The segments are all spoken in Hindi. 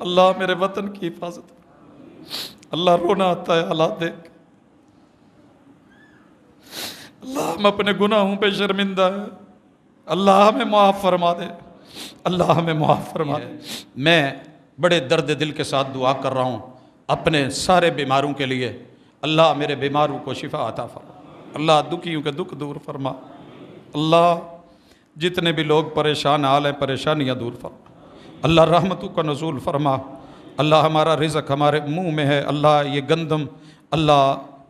अल्लाह मेरे वतन की हिफाजत। अल्लाह रोना आता है हालात देख। अल्लाह हम अपने गुनाहों पे शर्मिंदा है, अल्लाह हमें माफ़ फरमा दे, अल्लाह हमें माफ़ फरमा दे। मैं बड़े दर्द दिल के साथ दुआ कर रहा हूँ अपने सारे बीमारों के लिए। अल्लाह मेरे बीमारों को शिफा अता फरमा, अल्लाह दुखियों के दुख दूर फरमा। अल्लाह जितने भी लोग परेशान हाल हैं परेशानियाँ दूर फरमा। अल्लाह रहमतों का नज़ूल फरमा। अल्लाह हमारा रिज़्क़ हमारे मुंह में है, अल्लाह ये गंदम अल्लाह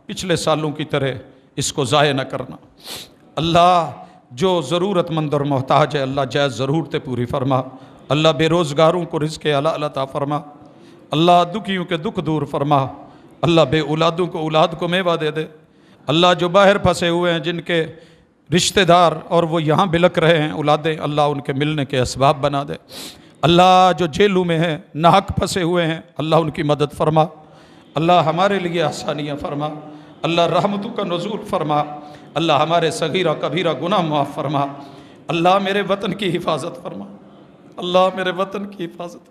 पिछले सालों की तरह इसको ज़ाय न करना। अल्लाह जो ज़रूरतमंद और मोहताज है अल्लाह जायज़ ज़रूरतें पूरी फरमा। अल्लाह बेरोज़गारों को रिज़्क़ हलाल अता फरमा। अल्लाह दुखियों के दुख दूर फरमा। अल्लाह बे औलादों को औलाद को मेवा दे दे। अल्लाह जो बाहर फंसे हुए हैं जिनके रिश्तेदार और वो यहाँ बिलक रहे हैं औलादें, अल्लाह उनके मिलने के असबाब बना दे। अल्लाह जो जेलों में हैं नाहक फंसे हुए हैं अल्लाह उनकी मदद फरमा। अल्लाह हमारे लिए आसानियाँ फरमा। अल्लाह रहमतों का नज़ूल फरमा। अल्लाह हमारे सगीरा कबीरा गुनाह माफ़ फरमा। अल्लाह मेरे वतन की हिफाजत फरमा, अल्लाह मेरे वतन की हिफाजत।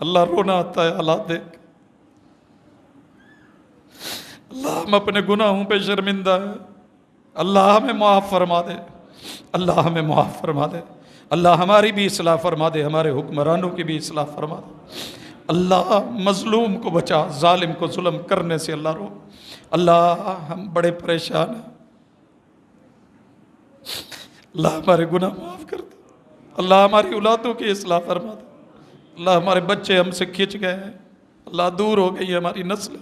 अल्लाह रोना आता है हालात देख। अल्लाह हम अपने गुनाहों पे शर्मिंदा है, अल्लाह हमें माफ़ फरमा दे, अल्लाह हमें माफ़ फरमा दे। अल्लाह हमारी भी इस्लाह फरमा दे, हमारे हुक्मरानों की भी इस्लाह फरमा दे। अल्लाह मज़लूम को बचा, जालिम को जुल्म करने से अल्लाह रोक। अल्लाह हम बड़े परेशान हैं, अल्लाह हमारे गुनाह माफ़ कर दे। अल्लाह हमारी औलादों की इस्लाह फरमा दे। अल्लाह हमारे बच्चे हमसे खिंच गए हैं, अल्लाह दूर हो गई है हमारी नस्ल,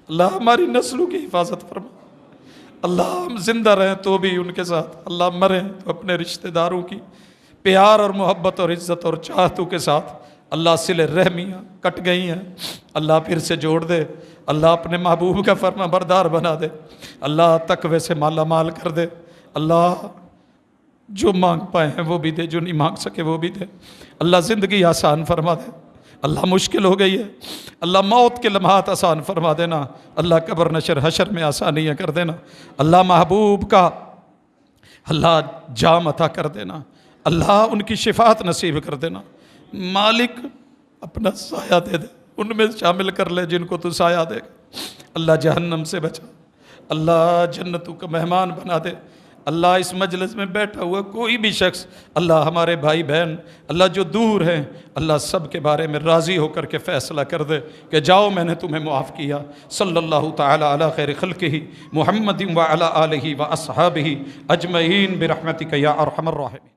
अल्लाह हमारी नस्लों की हिफाजत फरमा। अल्लाह हम जिंदा रहें तो भी उनके साथ, अल्लाह मरें तो अपने रिश्तेदारों की प्यार और मोहब्बत और इज़्ज़त और चाहतों के साथ। अल्लाह सिले रहमियाँ कट गई हैं, अल्लाह फिर से जोड़ दे। अल्लाह अपने महबूब का फरमा बरदार बना दे। अल्लाह तकवे से माला माल कर दे। अल्लाह जो मांग पाए हैं वो भी दे, जो नहीं मांग सके वो भी दे। अल्लाह ज़िंदगी आसान फरमा दे। अल्लाह मुश्किल हो गई है, अल्लाह मौत के लम्हात आसान फरमा देना। अल्लाह कब्र नशर हशर में आसानियाँ कर देना। अल्लाह महबूब का अल्लाह जाम अता कर देना। अल्लाह उनकी शिफात नसीब कर देना। मालिक अपना साया दे दे, उनमें शामिल कर ले जिनको तू साया देगा। अल्लाह जहन्नम से बचा, अल्लाह जन्नतों का मेहमान बना दे। अल्लाह इस मजलिस में बैठा हुआ कोई भी शख्स, अल्लाह हमारे भाई बहन अल्लाह जो दूर हैं, अल्लाह सब के बारे में राज़ी होकर के फ़ैसला कर दे कि जाओ मैंने तुम्हें मुआफ़ किया। सल्लल्लाहु तआला अला खैर खल्क़िही मुहम्मदिन व अला आलिही व अस्हाबिही अजमईन बिरहमतिका या अरहमर राहिमीन।